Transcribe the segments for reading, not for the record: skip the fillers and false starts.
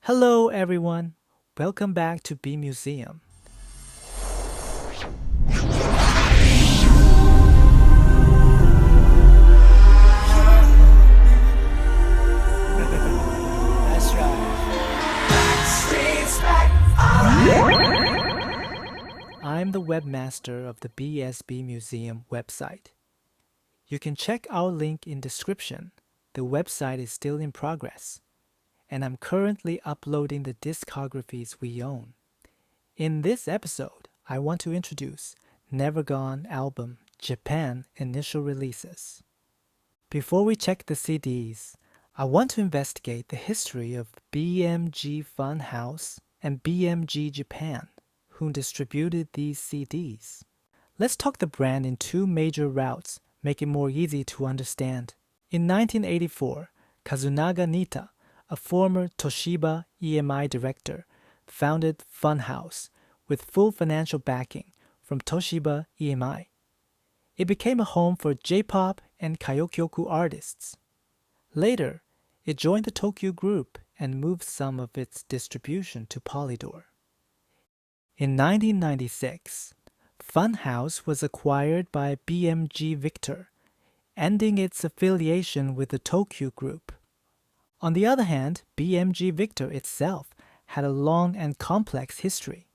Hello, everyone. Welcome back to B Museum. That's right. I'm the webmaster of the BSB Museum website. You can check our link in description. The website is still in progress, and I'm currently uploading the discographies we own. In this episode, I want to introduce Never Gone album Japan initial releases. Before we check the CDs, I want to investigate the history of BMG Funhouse and BMG Japan, who distributed these CDs. Let's talk the brand in two major routes, make it more easy to understand. In 1984, Kazunaga Nita, a former Toshiba EMI director, founded Funhouse with full financial backing from Toshiba EMI. It became a home for J-pop and Kaiyokyoku artists. Later, it joined the Tokyo Group and moved some of its distribution to Polydor. In 1996, Funhouse was acquired by BMG Victor, ending its affiliation with the Tokyo Group. On the other hand, BMG Victor itself had a long and complex history.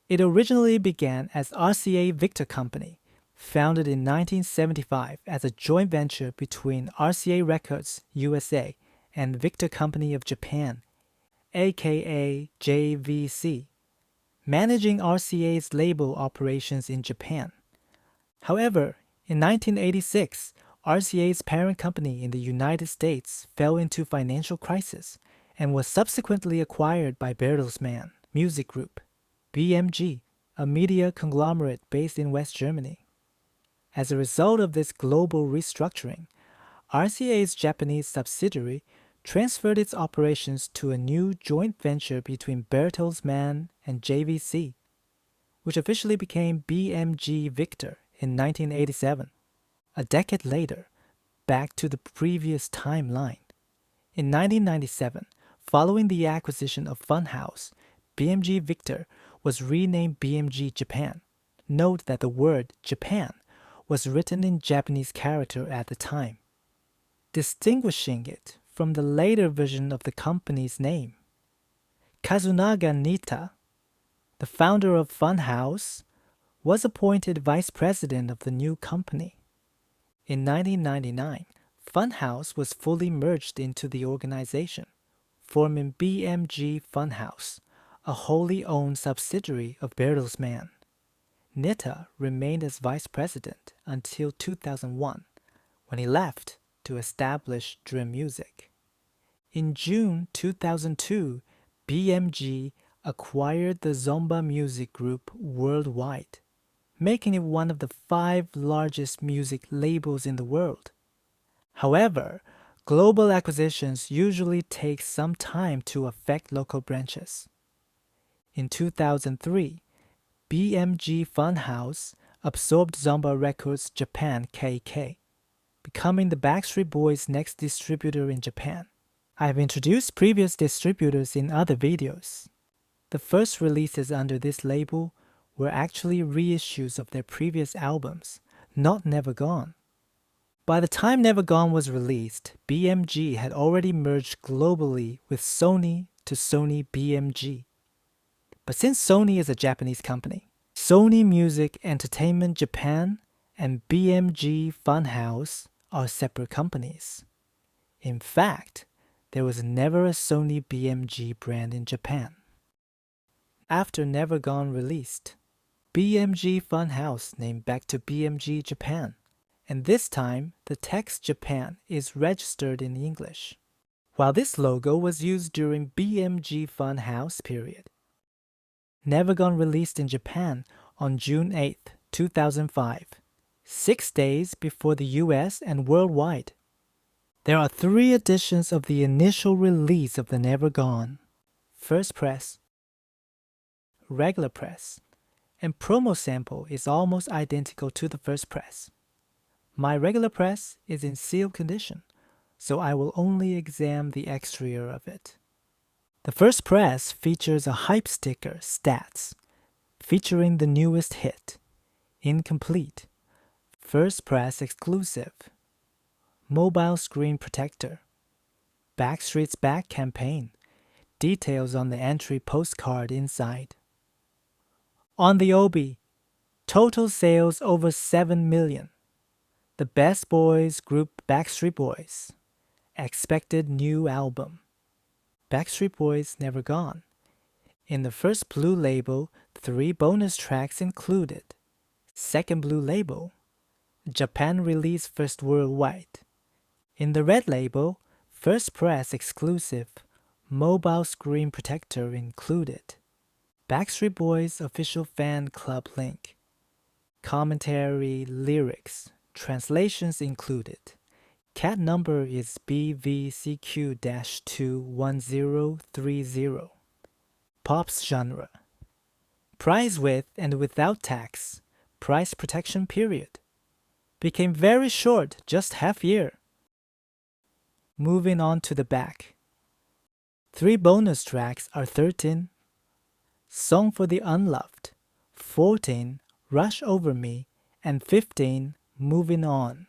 It originally began as RCA Victor Company, founded in 1975 as a joint venture between RCA Records USA and Victor Company of Japan, aka JVC, managing RCA's label operations in Japan. However, in 1986, RCA's parent company in the United States fell into financial crisis and was subsequently acquired by Bertelsmann Music Group, BMG, a media conglomerate based in West Germany. As a result of this global restructuring, RCA's Japanese subsidiary transferred its operations to a new joint venture between Bertelsmann and JVC, which officially became BMG Victor in 1987. A decade later, back to the previous timeline. In 1997, following the acquisition of Funhouse, BMG Victor was renamed BMG Japan. Note that the word Japan was written in Japanese character at the time, distinguishing it from the later version of the company's name. Kazunaga Nita, the founder of Funhouse, was appointed vice president of the new company. In 1999, Funhouse was fully merged into the organization, forming BMG Funhouse, a wholly owned subsidiary of Bertelsmann. Nita remained as vice president until 2001, when he left to establish Dream Music. In June 2002, BMG acquired the Zomba Music Group worldwide, making it one of the 5 largest music labels in the world. However, global acquisitions usually take some time to affect local branches. In 2003, BMG Funhouse absorbed Zomba Records Japan KK, becoming the Backstreet Boys' next distributor in Japan. I have introduced previous distributors in other videos. The first releases under this label were actually reissues of their previous albums, not Never Gone. By the time Never Gone was released, BMG had already merged globally with Sony to Sony BMG. But since Sony is a Japanese company, Sony Music Entertainment Japan and BMG Funhouse are separate companies. In fact, there was never a Sony BMG brand in Japan. After Never Gone released, BMG Funhouse named back to BMG Japan, and this time the text Japan is registered in English, while this logo was used during BMG Funhouse period. Never Gone released in Japan on June 8, 2005, 6 days before the US and worldwide. There are 3 editions of the initial release of the Never Gone: First Press, Regular Press, and promo sample is almost identical to the first press. My regular press is in sealed condition, so I will only examine the exterior of it. The first press features a hype sticker, Stats, featuring the newest hit, Incomplete. First press exclusive. Mobile screen protector. Backstreet's Back campaign. Details on the entry postcard inside. On the Obi, total sales over 7 million. The Best Boys group Backstreet Boys. Expected new album. Backstreet Boys Never Gone. In the first blue label, 3 bonus tracks included. Second blue label, Japan release first worldwide. In the red label, first press exclusive, mobile screen protector included. Backstreet Boys official fan club link. Commentary, lyrics, translations included. Cat number is BVCQ-21030. Pops genre. Price with and without tax. Price protection period. Became very short, just half year. Moving on to the back. 3 bonus tracks are 13. Song for the Unloved. 14. Rush Over Me. And 15. Moving On.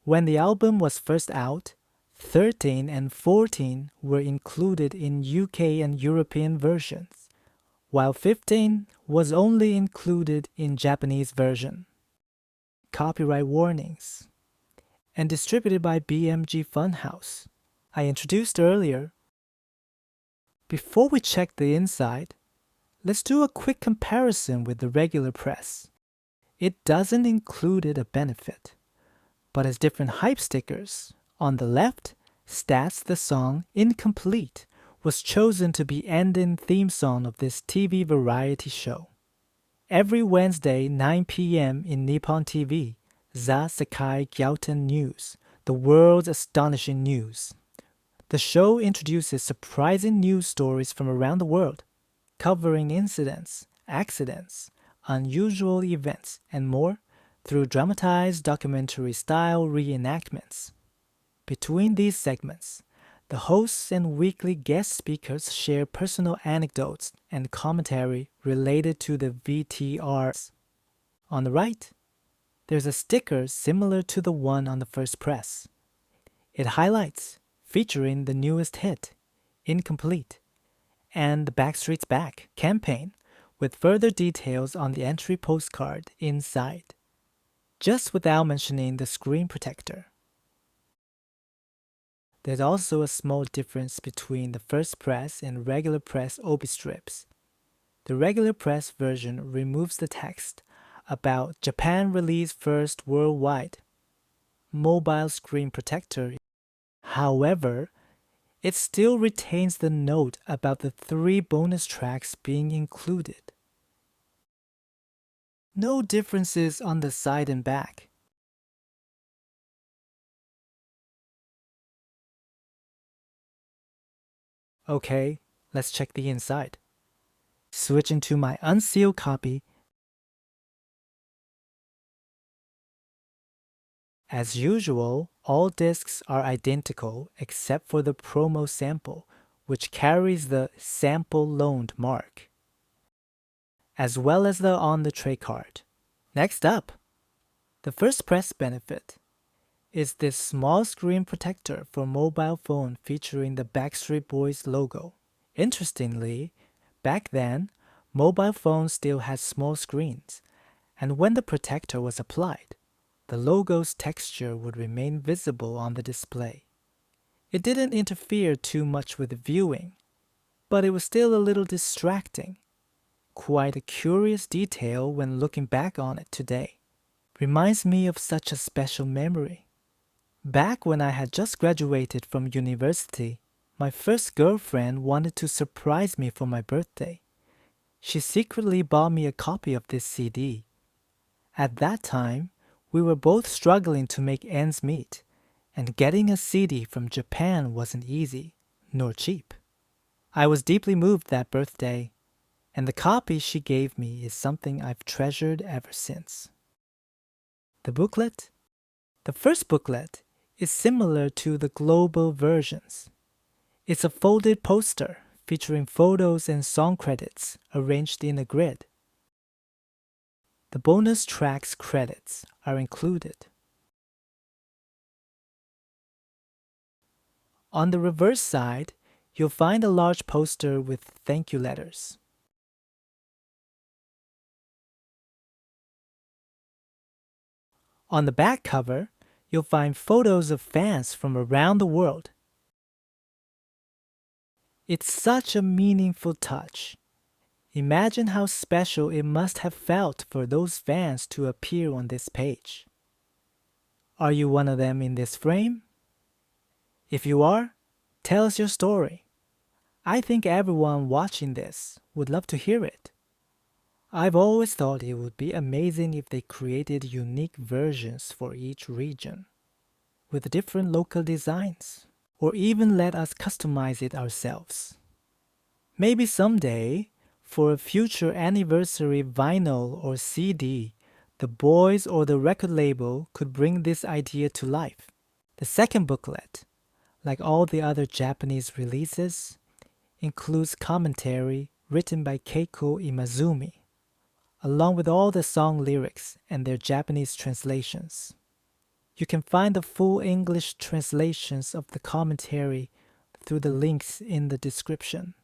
When the album was first out, 13 and 14 were included in UK and European versions, while 15 was only included in Japanese version. Copyright warnings. And distributed by BMG Funhouse. I introduced earlier. Before we check the inside, let's do a quick comparison with the regular press. It doesn't include a benefit, but has different hype stickers. On the left, Stats the song Incomplete was chosen to be ending theme song of this TV variety show. Every Wednesday 9 p.m. in Nippon TV, Za Sekai Gyauten News, the world's astonishing news. The show introduces surprising news stories from around the world, covering incidents, accidents, unusual events, and more through dramatized documentary-style reenactments. Between these segments, the hosts and weekly guest speakers share personal anecdotes and commentary related to the VTRs. On the right, there's a sticker similar to the one on the first press. It highlights, featuring the newest hit, Incomplete, and the Backstreet's Back campaign, with further details on the entry postcard inside, just without mentioning the screen protector. There's also a small difference between the first press and regular press obi strips. The regular press version removes the text about Japan release first worldwide, mobile screen protector. However, it still retains the note about the 3 bonus tracks being included. No differences on the side and back. Okay, let's check the inside. Switching to my unsealed copy. As usual, all discs are identical except for the promo sample, which carries the sample loaned mark, as well as the on the tray card. Next up, the first press benefit is this small screen protector for mobile phone featuring the Backstreet Boys logo. Interestingly, back then, mobile phones still had small screens, and when the protector was applied, the logo's texture would remain visible on the display. It didn't interfere too much with viewing, but it was still a little distracting. Quite a curious detail when looking back on it today. Reminds me of such a special memory. Back when I had just graduated from university, my first girlfriend wanted to surprise me for my birthday. She secretly bought me a copy of this CD. At that time, we were both struggling to make ends meet, and getting a CD from Japan wasn't easy, nor cheap. I was deeply moved that birthday, and the copy she gave me is something I've treasured ever since. The booklet? The first booklet is similar to the global versions. It's a folded poster featuring photos and song credits arranged in a grid. The bonus tracks credits are included. On the reverse side, you'll find a large poster with thank you letters. On the back cover, you'll find photos of fans from around the world. It's such a meaningful touch. Imagine how special it must have felt for those fans to appear on this page. Are you one of them in this frame? If you are, tell us your story. I think everyone watching this would love to hear it. I've always thought it would be amazing if they created unique versions for each region, with different local designs, or even let us customize it ourselves. Maybe someday, for a future anniversary vinyl or CD, the boys or the record label could bring this idea to life. The second booklet, like all the other Japanese releases, includes commentary written by Keiko Imazumi, along with all the song lyrics and their Japanese translations. You can find the full English translations of the commentary through the links in the description.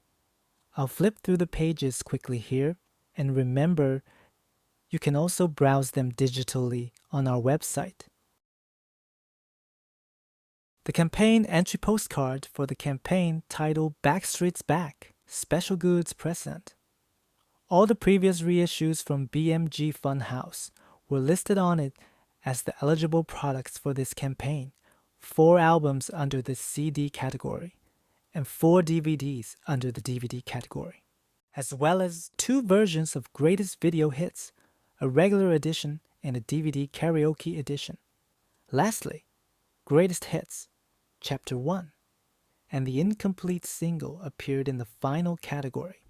I'll flip through the pages quickly here, and remember, you can also browse them digitally on our website. The campaign entry postcard for the campaign titled Backstreet's Back, Special Goods Present. All the previous reissues from BMG Funhouse were listed on it as the eligible products for this campaign, 4 albums under the CD category, and 4 DVDs under the DVD category, as well as 2 versions of Greatest Video Hits, a regular edition and a DVD karaoke edition. Lastly, Greatest Hits, Chapter 1, and the incomplete single appeared in the final category.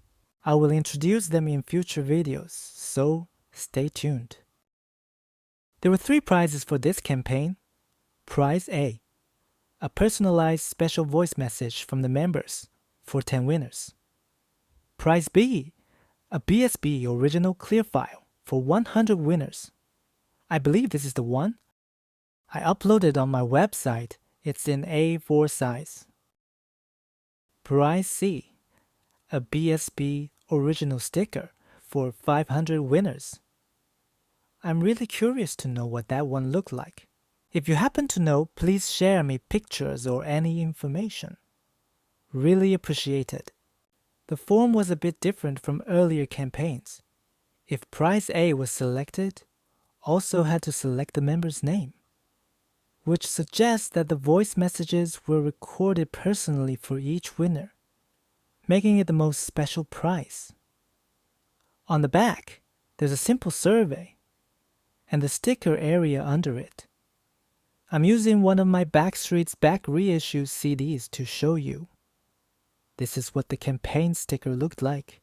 I will introduce them in future videos, so stay tuned. There were 3 prizes for this campaign. Prize A, a personalized special voice message from the members for 10 winners. Prize B, a BSB original clear file for 100 winners. I believe this is the one. I uploaded on my website. It's in A4 size. Prize C, a BSB original sticker for 500 winners. I'm really curious to know what that one looked like. If you happen to know, please share me pictures or any information. Really appreciate it. The form was a bit different from earlier campaigns. If Prize A was selected, also had to select the member's name, which suggests that the voice messages were recorded personally for each winner, making it the most special prize. On the back, there's a simple survey and the sticker area under it. I'm using one of my Backstreet's back reissue CDs to show you. This is what the campaign sticker looked like.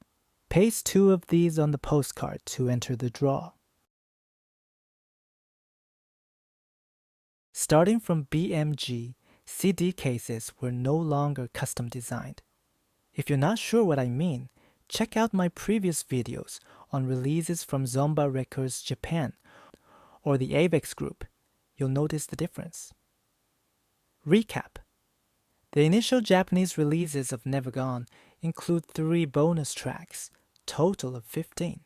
Paste 2 of these on the postcard to enter the draw. Starting from BMG, CD cases were no longer custom designed. If you're not sure what I mean, check out my previous videos on releases from Zomba Records Japan or the Avex Group. You'll notice the difference. Recap. The initial Japanese releases of Never Gone include 3 bonus tracks, total of 15.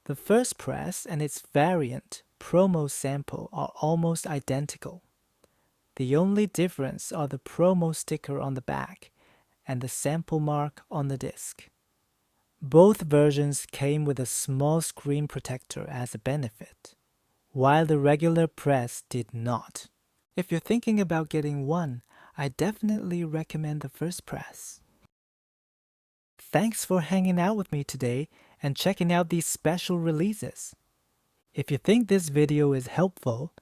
The first press and its variant, promo sample, are almost identical. The only difference are the promo sticker on the back and the sample mark on the disc. Both versions came with a small screen protector as a benefit, while the regular press did not. If you're thinking about getting one, I definitely recommend the first press. Thanks for hanging out with me today and checking out these special releases. If you think this video is helpful,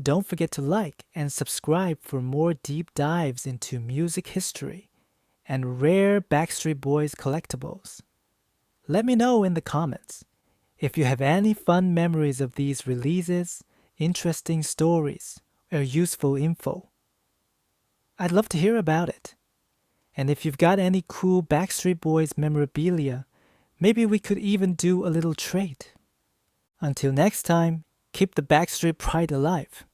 don't forget to like and subscribe for more deep dives into music history and rare Backstreet Boys collectibles. Let me know in the comments if you have any fun memories of these releases, interesting stories, or useful info. I'd love to hear about it. And if you've got any cool Backstreet Boys memorabilia, maybe we could even do a little trade. Until next time, keep the Backstreet pride alive.